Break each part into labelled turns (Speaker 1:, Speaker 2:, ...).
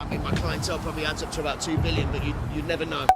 Speaker 1: I think my clientele probably adds up to about 2 billion, but you'd never know.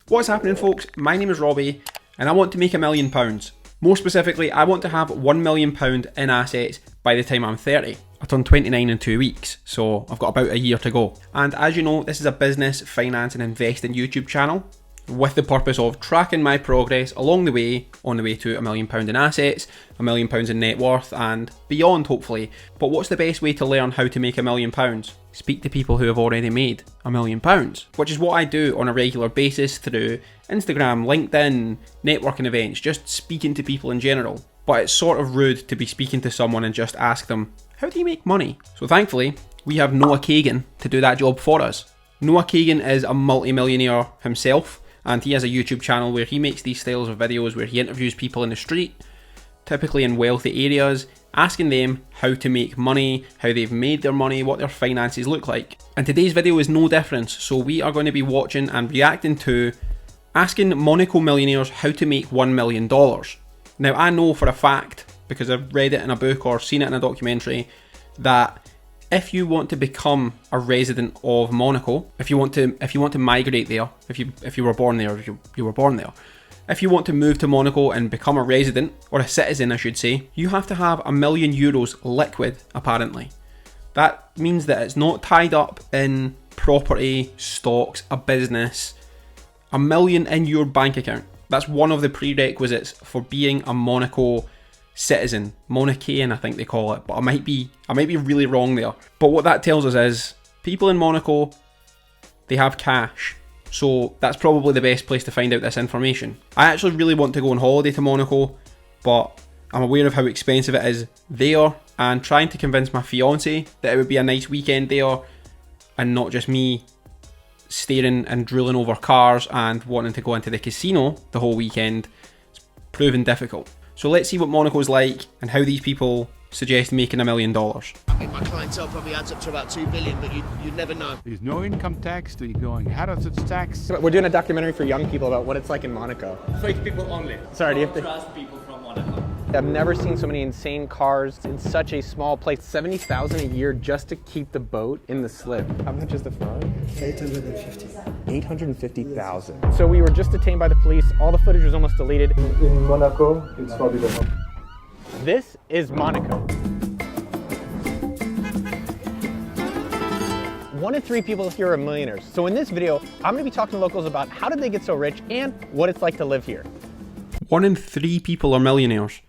Speaker 2: What's happening, folks? My name is Robbie and I want to make £1 million. More specifically, I want to have £1 million in assets by the time I'm 30. I turn 29 in 2 weeks, so I've got about a year to go. And as you know, this is a business, finance and investing YouTube channel with the purpose of tracking my progress along the way, on the way to £1 million in assets, £1 million in net worth and beyond, hopefully. But what's the best way to learn how to make £1 million? Speak to people who have already made £1 million, which is what I do on a regular basis through Instagram, LinkedIn, networking events, just speaking to people in general. But it's sort of rude to be speaking to someone and just ask them, how do you make money? So thankfully, we have Noah Kagan to do that job for us. Noah Kagan is a multi-millionaire himself, and he has a YouTube channel where he makes these styles of videos where he interviews people in the street, typically in wealthy areas, asking them how to make money, how they've made their money, what their finances look like. And today's video is no different, so we are going to be watching and reacting to asking Monaco millionaires how to make $1 million. Now I know for a fact, because I've read it in a book or seen it in a documentary, that if you want to become a resident of Monaco, if you want to migrate there, if you were born there, if you were born there, if you want to move to Monaco and become a resident, or a citizen I should say, you have to have €1 million liquid, apparently. That means that it's not tied up in property, stocks, a business. $1 million in your bank account. That's one of the prerequisites for being a Monaco citizen. Monacan, I think they call it, but I might be really wrong there. But what that tells us is people in Monaco, they have cash. So that's probably the best place to find out this information. I actually really want to go on holiday to Monaco, but I'm aware of how expensive it is there, and trying to convince my fiance that it would be a nice weekend there and not just me staring and drooling over cars and wanting to go into the casino the whole weekend, it's proven difficult. So let's see what Monaco's like and how these people suggest making $1 million.
Speaker 1: I think my clientele probably adds up to about 2 billion, but you'd never know.
Speaker 3: There's no income tax, they're going heritage tax.
Speaker 4: We're doing a documentary for young people about what it's like in Monaco.
Speaker 5: Fake people only.
Speaker 4: Sorry, do you have to
Speaker 5: trust people from Monaco.
Speaker 4: I've never seen so many insane cars in such a small place. $70,000 a year just to keep the boat in the slip. How much is the Ferrari?
Speaker 6: 850.
Speaker 4: 850,000. So we were just detained by the police. All the footage was almost deleted.
Speaker 6: In Monaco, it's forbidden.
Speaker 4: This is Monaco. 1 in 3 people here are millionaires. So in this video, I'm gonna be talking to locals about how did they get so rich and what it's like to live here.
Speaker 2: 1 in 3 people are millionaires.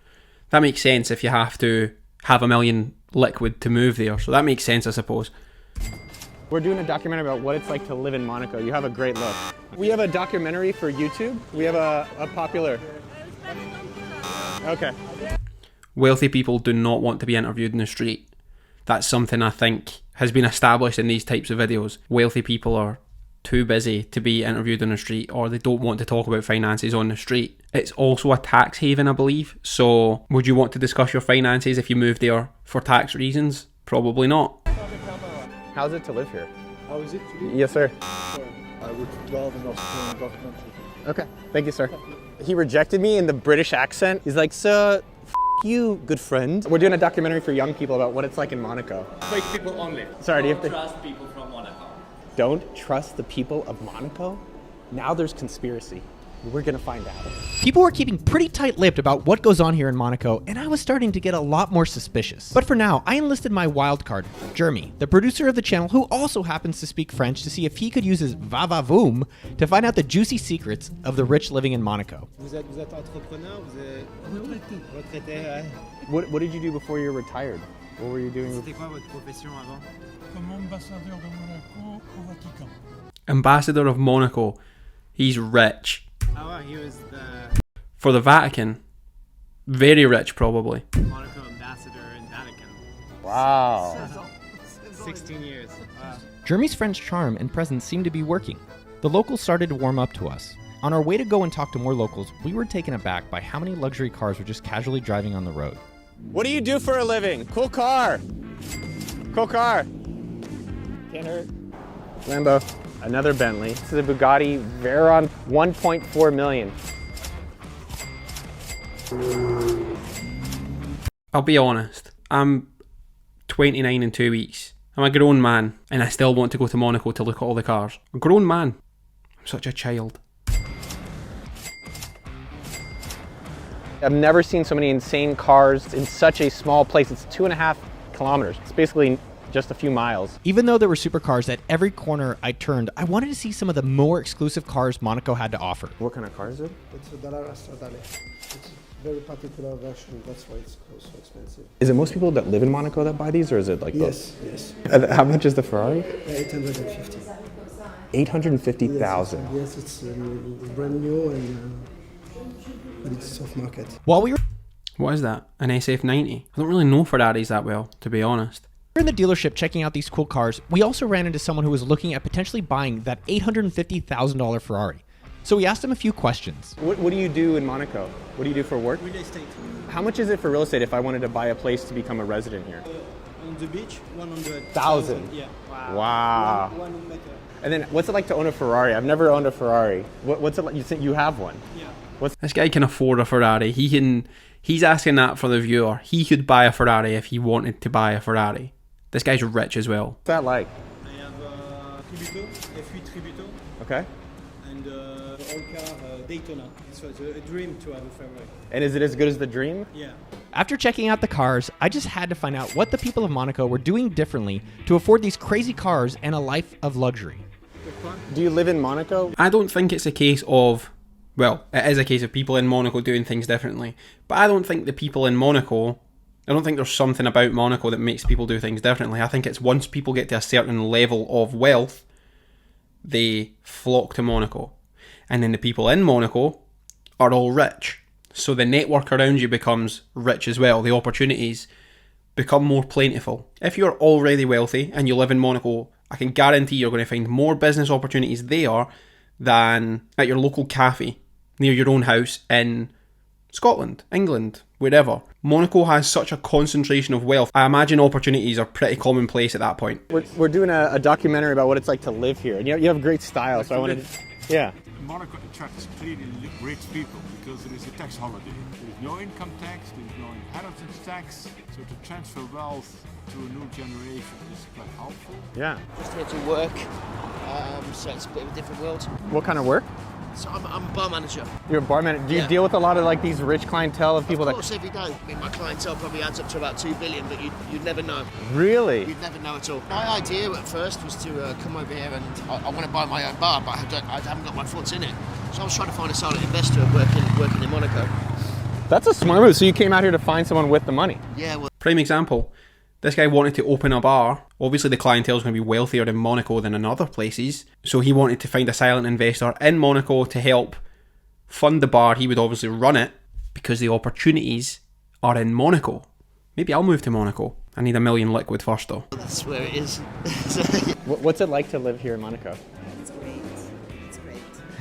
Speaker 2: That makes sense if you have to have $1 million liquid to move there. So that makes sense, I suppose.
Speaker 4: We're doing a documentary about what it's like to live in Monaco. You have a great look. We have a documentary for YouTube. We have a popular... Okay.
Speaker 2: Wealthy people do not want to be interviewed in the street. That's something I think has been established in these types of videos. Wealthy people are too busy to be interviewed on the street, or they don't want to talk about finances on the street. It's also a tax haven, I believe. So would you want to discuss your finances if you moved there for tax reasons? Probably not.
Speaker 4: How's it to live here?
Speaker 6: How is it to be?
Speaker 4: Yes, sir.
Speaker 6: I would rather not documentary.
Speaker 4: Okay, thank you, sir. He rejected me in the British accent. He's like, sir, you, good friend. We're doing a documentary for young people about what it's like in Monaco.
Speaker 5: Fake people only.
Speaker 4: Sorry, do you have to...
Speaker 5: Trust people from Monaco.
Speaker 4: Don't trust the people of Monaco? Now there's conspiracy. We're gonna find out.
Speaker 7: People were keeping pretty tight-lipped about what goes on here in Monaco, and I was starting to get a lot more suspicious. But for now, I enlisted my wildcard, Jeremy, the producer of the channel, who also happens to speak French, to see if he could use his va-va-voom to find out the juicy secrets of the rich living in Monaco.
Speaker 8: Vous êtes entrepreneur, vous êtes retraité.
Speaker 4: What did you do before you were retired? What were you doing?
Speaker 8: C'était quoi votre profession avant?
Speaker 3: Comme ambassadeur de Monaco au Vatican.
Speaker 2: Ambassador of Monaco. He's rich.
Speaker 8: Ah ouais, he was the
Speaker 2: For the Vatican. Very rich, probably.
Speaker 8: Monaco ambassador in Vatican.
Speaker 4: Wow.
Speaker 8: 16 years. Wow.
Speaker 7: Jeremy's French charm and presence seemed to be working. The locals started to warm up to us. On our way to go and talk to more locals, we were taken aback by how many luxury cars were just casually driving on the road.
Speaker 4: What do you do for a living? Cool car. Cool car. Can't hurt. Lambo. Another Bentley. This is a Bugatti Veyron, 1.4 million.
Speaker 2: I'll be honest. I'm 29 in 2 weeks. I'm a grown man, and I still want to go to Monaco to look at all the cars. A grown man. I'm such a child.
Speaker 4: I've never seen so many insane cars in such a small place. It's 2.5 kilometers. It's basically just a few miles.
Speaker 7: Even though there were supercars at every corner I turned, I wanted to see some of the more exclusive cars Monaco had to offer.
Speaker 4: What kind of car is it?
Speaker 6: It's a Dallara Stradale. It's a very particular version, that's why it's so expensive.
Speaker 4: Is it most people that live in Monaco that buy these, or is it like
Speaker 6: Yes, yes.
Speaker 4: And how much is the Ferrari?
Speaker 6: 850.
Speaker 4: 850,000.
Speaker 6: Yes, it's brand new and but it's off market.
Speaker 7: While we were
Speaker 2: What is that? An SF90? I don't really know Ferraris that well, to be honest.
Speaker 7: in the dealership checking out these cool cars, we also ran into someone who was looking at potentially buying that $850,000 Ferrari. So we asked him a few questions.
Speaker 4: What do you do in Monaco? What do you do for work?
Speaker 8: Real estate.
Speaker 4: How much is it for real estate if I wanted to buy a place to become a resident here?
Speaker 8: On the beach, 100,000.
Speaker 4: 1,000?
Speaker 8: Yeah.
Speaker 4: Wow.
Speaker 8: One meter.
Speaker 4: And then what's it like to own a Ferrari? I've never owned a Ferrari. What's it like? You think you have one?
Speaker 8: Yeah.
Speaker 2: This guy can afford a Ferrari. He's asking that for the viewer. He could buy a Ferrari if he wanted to buy a Ferrari. This guy's rich as well.
Speaker 4: What's that like?
Speaker 8: I have Tributo, F8 Tributo,
Speaker 4: Okay.
Speaker 8: and old car Daytona. It was a dream to have a Ferrari.
Speaker 4: And is it as good as the dream?
Speaker 8: Yeah.
Speaker 7: After checking out the cars, I just had to find out what the people of Monaco were doing differently to afford these crazy cars and a life of luxury.
Speaker 4: Do you live in Monaco?
Speaker 2: I don't think it's a case of, well, it is a case of people in Monaco doing things differently. But I don't think the people in Monaco, I don't think there's something about Monaco that makes people do things differently. I think it's once people get to a certain level of wealth, they flock to Monaco. And then the people in Monaco are all rich. So the network around you becomes rich as well. The opportunities become more plentiful. If you're already wealthy and you live in Monaco, I can guarantee you're going to find more business opportunities there than at your local cafe near your own house in Scotland, England, wherever. Monaco has such a concentration of wealth. I imagine opportunities are pretty commonplace at that point.
Speaker 4: We're doing a documentary about what it's like to live here. And you have great style, so I wanted to... Yeah.
Speaker 3: Monaco attracts clearly rich people because there is a tax holiday. There is no income tax, there is no inheritance tax, so to transfer wealth to a new generation is quite helpful.
Speaker 4: Yeah.
Speaker 1: Just here to work, so it's a bit of a different world.
Speaker 4: What kind of work?
Speaker 1: So I'm a bar manager.
Speaker 4: You're a bar manager. Do you
Speaker 1: Yeah.
Speaker 4: deal with a lot of like these rich clientele of people
Speaker 1: Of course, every day. I mean, my clientele probably adds up to about 2 billion, but you'd never know.
Speaker 4: Really?
Speaker 1: You'd never know at all. My idea at first was to come over here and I want to buy my own bar, but I haven't got my foot in it. So I was trying to find a silent investor working in Monaco.
Speaker 4: That's a smart move. So you came out here to find someone with the money.
Speaker 1: Yeah, well,
Speaker 2: Prime example, this guy wanted to open a bar. Obviously the clientele is going to be wealthier in Monaco than in other places. So he wanted to find a silent investor in Monaco to help fund the bar. He would obviously run it because the opportunities are in Monaco. Maybe I'll move to Monaco. I need $1 million liquid first though.
Speaker 1: that's where it is.
Speaker 4: What's it like to live here in Monaco?
Speaker 9: It's great. It's great.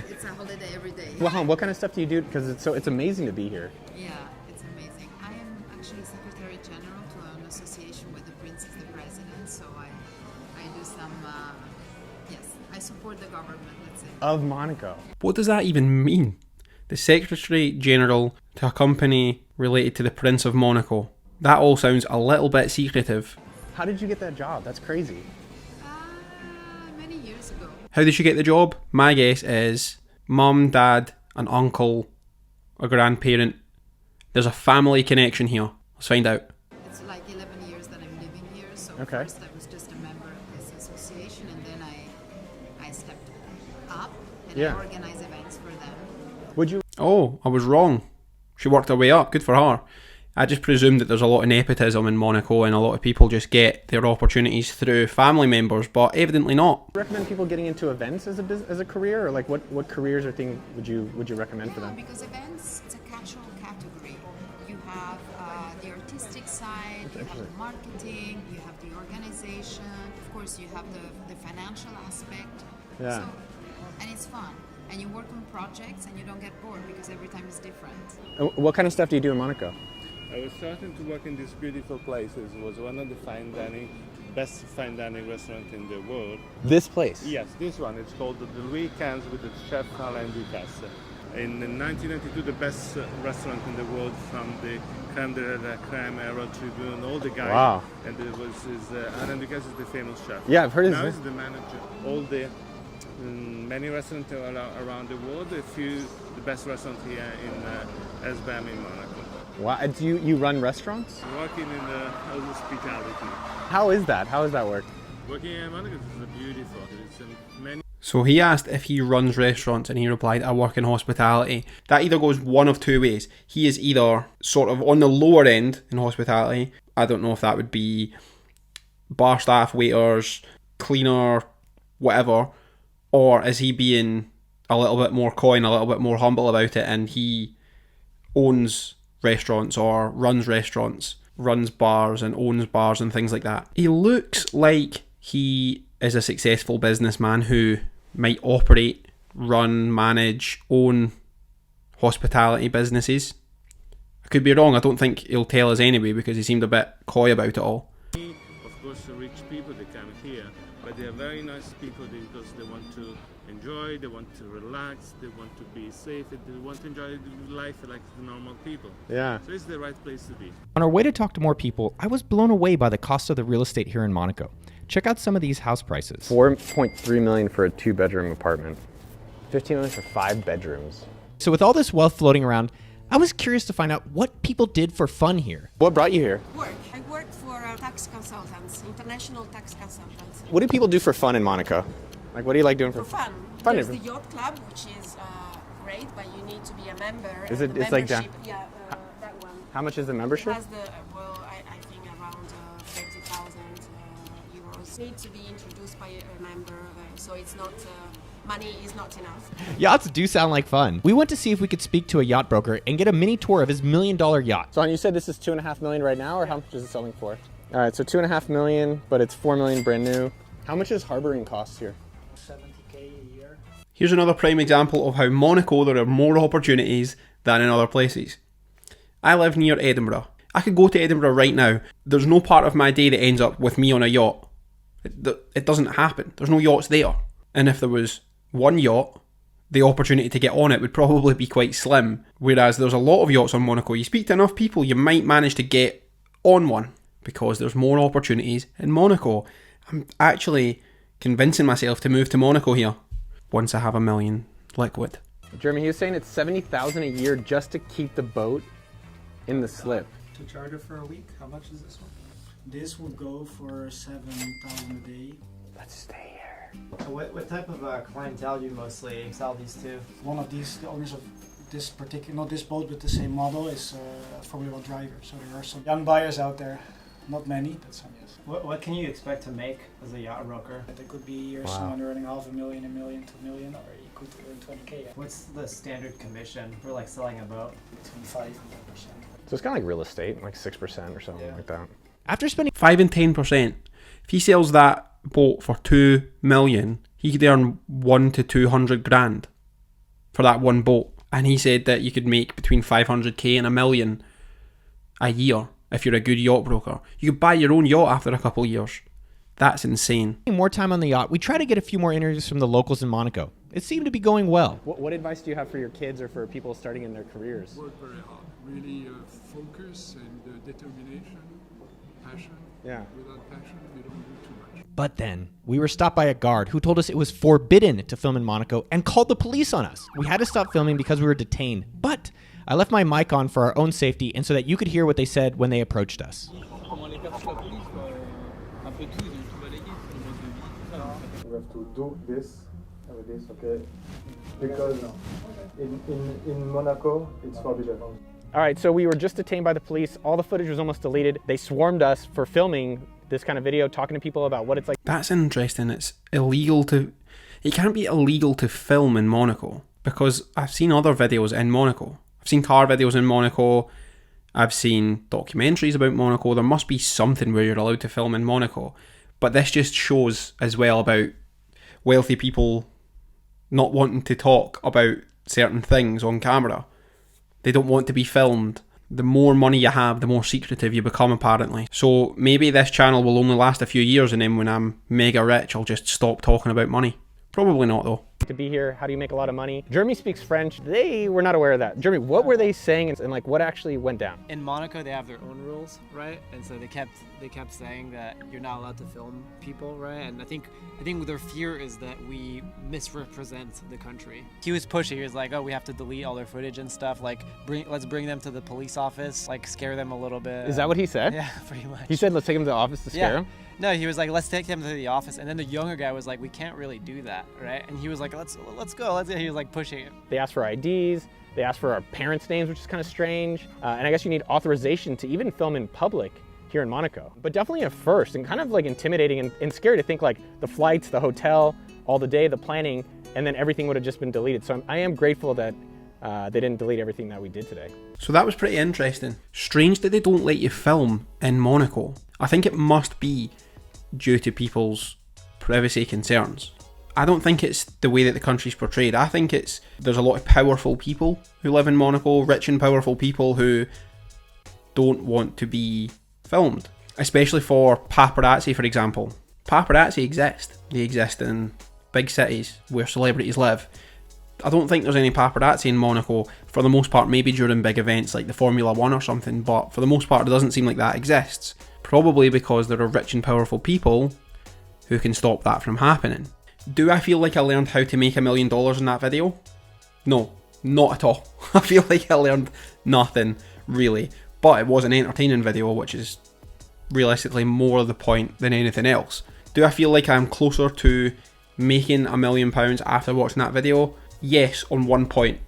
Speaker 9: It's a holiday every day.
Speaker 4: Well, what kind of stuff do you do? Because it's amazing to be here.
Speaker 9: Yeah, it's amazing. I am actually Secretary General to an association where the Prince is the president, so I do some, yes, I support the government, let's say.
Speaker 4: Of Monaco.
Speaker 2: What does that even mean? The Secretary General to a company related to the Prince of Monaco. That all sounds a little bit secretive.
Speaker 4: How did you get that job? That's crazy.
Speaker 9: Many years ago.
Speaker 2: How did she get the job? My guess is mum, dad, an uncle, a grandparent. There's a family connection here. Let's find out.
Speaker 9: It's like 11 years that I'm living here, so
Speaker 4: Okay.
Speaker 9: first I was just a member of this association, and then I stepped up and
Speaker 4: Yeah.
Speaker 9: I organize events for them.
Speaker 4: Would you?
Speaker 2: Oh, I was wrong. She worked her way up. Good for her. I just presumed that there's a lot of nepotism in Monaco and a lot of people just get their opportunities through family members, but evidently not.
Speaker 4: Recommend people getting into events as a career, or like what careers or things would you recommend for
Speaker 9: Yeah,
Speaker 4: them?
Speaker 9: because events, it's a catch-all category. You have the artistic side, you have the marketing, you have the organization, of course you have the financial aspect.
Speaker 4: Yeah.
Speaker 9: So, and it's fun. And you work on projects and you don't get bored because every time is different.
Speaker 4: What kind of stuff do you do in Monaco?
Speaker 10: I was starting to work in these beautiful places. It was one of the best fine dining restaurant in the world.
Speaker 4: This place?
Speaker 10: Yes, this one. It's called the Louis XV with its chef Alain Ducasse. in 1992 the best restaurant in the world, from the creme de la creme, Herald Tribune, all the guys.
Speaker 4: Wow.
Speaker 10: And it was Alain Ducasse is the famous chef.
Speaker 4: Yeah, I've heard his
Speaker 10: Now
Speaker 4: name.
Speaker 10: he's the manager. All the many restaurants around the world. The best restaurant here in Esbam in Monaco.
Speaker 4: Wow. Do you run restaurants?
Speaker 10: Working in the hospitality.
Speaker 4: How is that? How does that work?
Speaker 10: Working in Monaco is beautiful. It's many.
Speaker 2: So he asked if he runs restaurants and he replied, I work in hospitality. That either goes one of two ways. He is either sort of on the lower end in hospitality. I don't know if that would be bar staff, waiters, cleaner, whatever. Or is he being a little bit more coy and a little bit more humble about it, and he owns restaurants or runs restaurants, runs bars and owns bars and things like that. He looks like he is a successful businessman who might operate, run, manage, own hospitality businesses. I could be wrong. I don't think he'll tell us anyway because he seemed a bit coy about it all.
Speaker 10: Of course, the rich people, they come here, but they are very nice people because they want to enjoy, they want to relax, they want to be safe, they want to enjoy life like the normal people.
Speaker 4: Yeah.
Speaker 10: So it's the right place to be.
Speaker 7: On our way to talk to more people, I was blown away by the cost of the real estate here in Monaco. Check out some of these house prices.
Speaker 4: 4.3 million for a 2-bedroom apartment. 15 million for 5 bedrooms.
Speaker 7: So with all this wealth floating around, I was curious to find out what people did for fun here.
Speaker 4: What brought you here?
Speaker 11: I work for tax consultants, international tax consultants.
Speaker 4: What do people do for fun in Monaco? Like, what do you like doing for
Speaker 11: fun?
Speaker 4: Fun.
Speaker 11: There's the yacht club, which is great, but you need to be a member.
Speaker 4: Is
Speaker 11: and
Speaker 4: it?
Speaker 11: the
Speaker 4: It's like
Speaker 11: membership, yeah, that one.
Speaker 4: How much is the membership?
Speaker 11: It has the I think around 30,000 euros. Need to be introduced by a member, so it's not. Money is not enough.
Speaker 7: Yachts do sound like fun. We went to see if we could speak to a yacht broker and get a mini tour of his $1 million yacht.
Speaker 4: So you said this is 2.5 million right now, or how much is it selling for? All right, so 2.5 million, but it's 4 million brand new. How much is harboring costs here?
Speaker 8: 70k a year.
Speaker 2: Here's another prime example of how Monaco there are more opportunities than in other places. I live near Edinburgh. I could go to Edinburgh right now. There's no part of my day that ends up with me on a yacht. It doesn't happen. There's no yachts there. And if there was one yacht, the opportunity to get on it would probably be quite slim. Whereas there's a lot of yachts on Monaco. You speak to enough people, you might manage to get on one because there's more opportunities in Monaco. I'm actually convincing myself to move to Monaco here once I have $1 million liquid.
Speaker 4: Jeremy, he was saying it's 70,000 a year just to keep the boat in the slip.
Speaker 8: To charter for a week, how much is this one? This would go for 7,000 a day.
Speaker 4: Let's stay here.
Speaker 12: So what type of clientele do you mostly sell these to?
Speaker 8: One of these, the owners of this particular, not this boat, but the same model, is a Formula 1 driver. So there are some young buyers out there. Not many, but some, yes.
Speaker 12: What can you expect to make as a yacht broker?
Speaker 8: There could be years someone earning $500,000, $1 million, $2 million, or you could earn 20k.
Speaker 12: What's the standard commission for like selling a boat?
Speaker 8: Between 5 and 10%.
Speaker 4: So it's kind of like real estate, like 6% or something like that.
Speaker 7: After spending
Speaker 2: 5 and 10%, if he sells that boat for 2 million, he could earn 1 to 200 grand for that one boat. And he said that you could make between 500k and $1 million a year if you're a good yacht broker. You could buy your own yacht after a couple of years. That's insane.
Speaker 7: more time on the yacht, we tried to get a few more interviews from the locals in Monaco. It seemed to be going well.
Speaker 4: What advice do you have for your kids or for people starting in their careers?
Speaker 3: Work very hard. Really focus and determination, passion.
Speaker 4: Yeah.
Speaker 3: Without passion, you don't do too much.
Speaker 7: But then, we were stopped by a guard who told us it was forbidden to film in Monaco and called the police on us. We had to stop filming because we were detained. But I left my mic on for our own safety and so that you could hear what they said when they approached us.
Speaker 6: You have to do this with this, okay? Because in Monaco, it's forbidden.
Speaker 4: All right, so we were just detained by the police. All the footage was almost deleted. They swarmed us for filming this kind of video, talking to people about what it's like.
Speaker 2: That's interesting. It's illegal to... It can't be illegal to film in Monaco because I've seen other videos in Monaco. I've seen car videos in Monaco. I've seen documentaries about Monaco. There must be something where you're allowed to film in Monaco. But this just shows as well about wealthy people not wanting to talk about certain things on camera. They don't want to be filmed. The more money you have, the more secretive you become, apparently. So maybe this channel will only last a few years and then when I'm mega rich, I'll just stop talking about money. Probably not, though.
Speaker 4: to be here? How do you make a lot of money? Jeremy speaks French. They were not aware of that. Jeremy, what were they saying and like what actually went down?
Speaker 13: In Monaco, they have their own rules, right? And so they kept saying that you're not allowed to film people, right? And I think their fear is that we misrepresent the country. He was pushing. He was like, "Oh, we have to delete all their footage and stuff. Like, let's bring them to the police office, like scare them a little bit."
Speaker 4: Is that what he said?
Speaker 13: Yeah, pretty much.
Speaker 4: He said, "Let's take them to the office to scare him."
Speaker 13: No, he was like, "Let's take them to the office," and then the younger guy was like, "We can't really do that, right?" And he was like, "Let's go." He was like pushing it.
Speaker 4: They asked for IDs. They asked for our parents' names, which is kind of strange. And I guess you need authorization to even film in public here in Monaco. But definitely a first, and kind of like intimidating and scary to think like the flights, the hotel, all the day, the planning, and then everything would have just been deleted. So I am grateful that they didn't delete everything that we did today.
Speaker 2: So that was pretty interesting. Strange that they don't let you film in Monaco. I think it must be due to people's privacy concerns. I don't think it's the way that the country's portrayed. I think there's a lot of powerful people who live in Monaco, rich and powerful people who don't want to be filmed. Especially for paparazzi, for example. Paparazzi exist. They exist in big cities where celebrities live. I don't think there's any paparazzi in Monaco, for the most part, maybe during big events like the Formula 1 or something, but for the most part it doesn't seem like that exists. Probably because there are rich and powerful people who can stop that from happening. Do I feel like I learned how to make $1 million in that video? No, not at all. I feel like I learned nothing, really. But it was an entertaining video, which is realistically more the point than anything else. Do I feel like I'm closer to making £1 million after watching that video? Yes, on one point.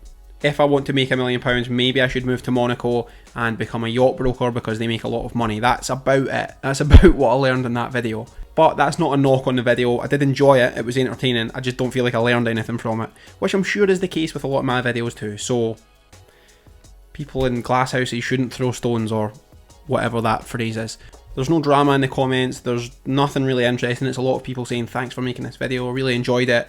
Speaker 2: If I want to make £1 million, maybe I should move to Monaco and become a yacht broker because they make a lot of money. That's about it. That's about what I learned in that video. But that's not a knock on the video. I did enjoy it. It was entertaining. I just don't feel like I learned anything from it, which I'm sure is the case with a lot of my videos too. So people in glass houses shouldn't throw stones, or whatever that phrase is. There's no drama in the comments. There's nothing really interesting. It's a lot of people saying thanks for making this video. I really enjoyed it.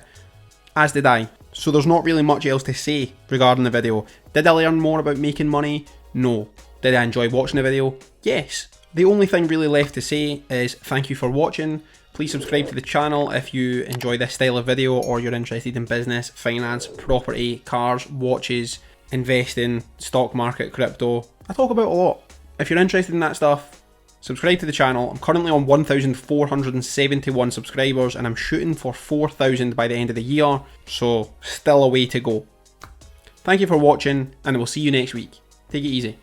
Speaker 2: As did I. So there's not really much else to say regarding the video. Did I learn more about making money? No. Did I enjoy watching the video? Yes. The only thing really left to say is thank you for watching. Please subscribe to the channel if you enjoy this style of video, or you're interested in business, finance, property, cars, watches, investing, stock market, crypto. I talk about a lot. If you're interested in that stuff, subscribe to the channel. I'm currently on 1,471 subscribers and I'm shooting for 4,000 by the end of the year, so still a way to go. Thank you for watching and I will see you next week. Take it easy.